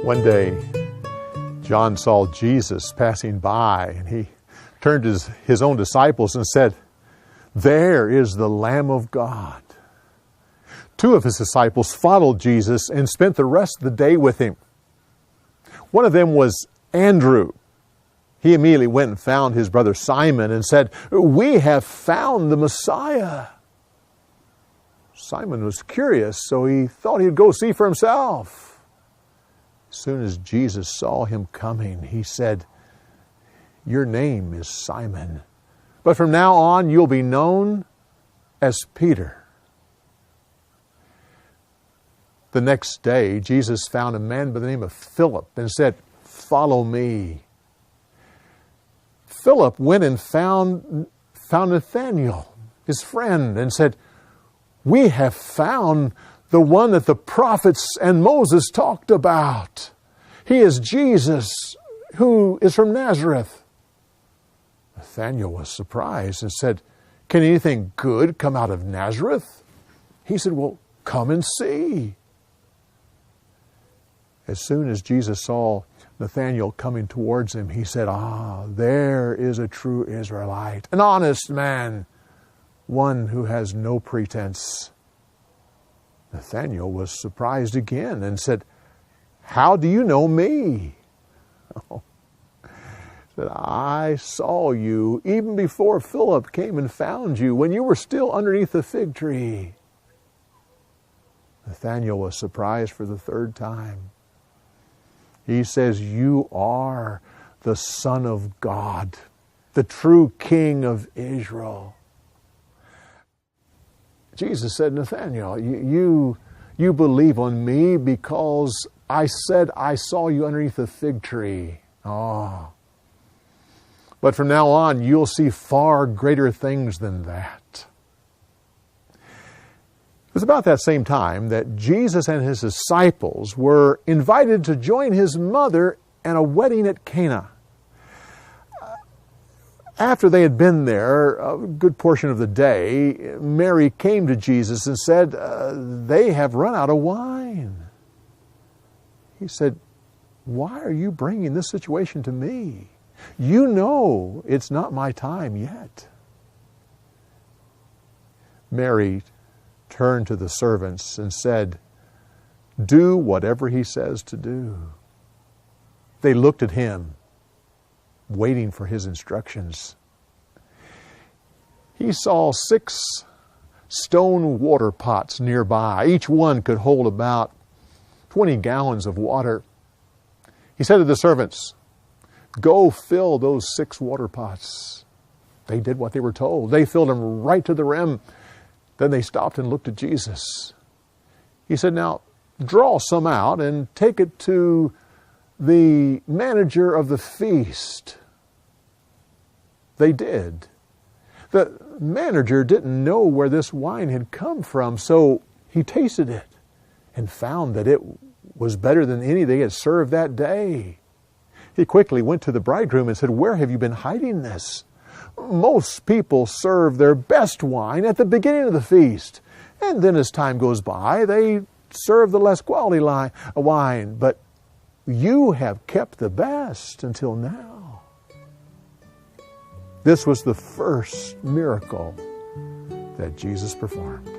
One day, John saw Jesus passing by, and he turned to his own disciples and said, "There is the Lamb of God." Two of his disciples followed Jesus and spent the rest of the day with him. One of them was Andrew. He immediately went and found his brother Simon and said, "We have found the Messiah." Simon was curious, so he thought he'd go see for himself. As soon as Jesus saw him coming, he said, "Your name is Simon, but from now on you'll be known as Peter." The next day, Jesus found a man by the name of Philip and said, "Follow me." Philip went and found Nathanael, his friend, and said, "We have found the one that the prophets and Moses talked about. He is Jesus, who is from Nazareth." Nathanael was surprised and said, "Can anything good come out of Nazareth?" He said, "Well, come and see." As soon as Jesus saw Nathanael coming towards him, he said, "There is a true Israelite, an honest man, one who has no pretense." Nathanael was surprised again and said, "How do you know me?" He said, "I saw you even before Philip came and found you, when you were still underneath the fig tree." Nathanael was surprised for the third time. He says, "You are the Son of God, the true King of Israel." Jesus said, "Nathanael, you believe on me because I said I saw you underneath the fig tree. But from now on, you'll see far greater things than that." It was about that same time that Jesus and his disciples were invited to join his mother at a wedding at Cana. After they had been there a good portion of the day, Mary came to Jesus and said, "They have run out of wine." He said, "Why are you bringing this situation to me? You know it's not my time yet." Mary turned to the servants and said, "Do whatever he says to do." They looked at him, waiting for his instructions. He saw 6 stone water pots nearby. Each one could hold about 20 gallons of water. He said to the servants, "Go fill those 6 water pots." They did what they were told. They filled them right to the rim. Then they stopped and looked at Jesus. He said, "Now draw some out and take it to the manager of the feast." They did. The manager didn't know where this wine had come from, so he tasted it and found that it was better than any they had served that day. He quickly went to the bridegroom and said, "Where have you been hiding this? Most people serve their best wine at the beginning of the feast, and then as time goes by, they serve the less quality wine, but you have kept the best until now." This was the first miracle that Jesus performed.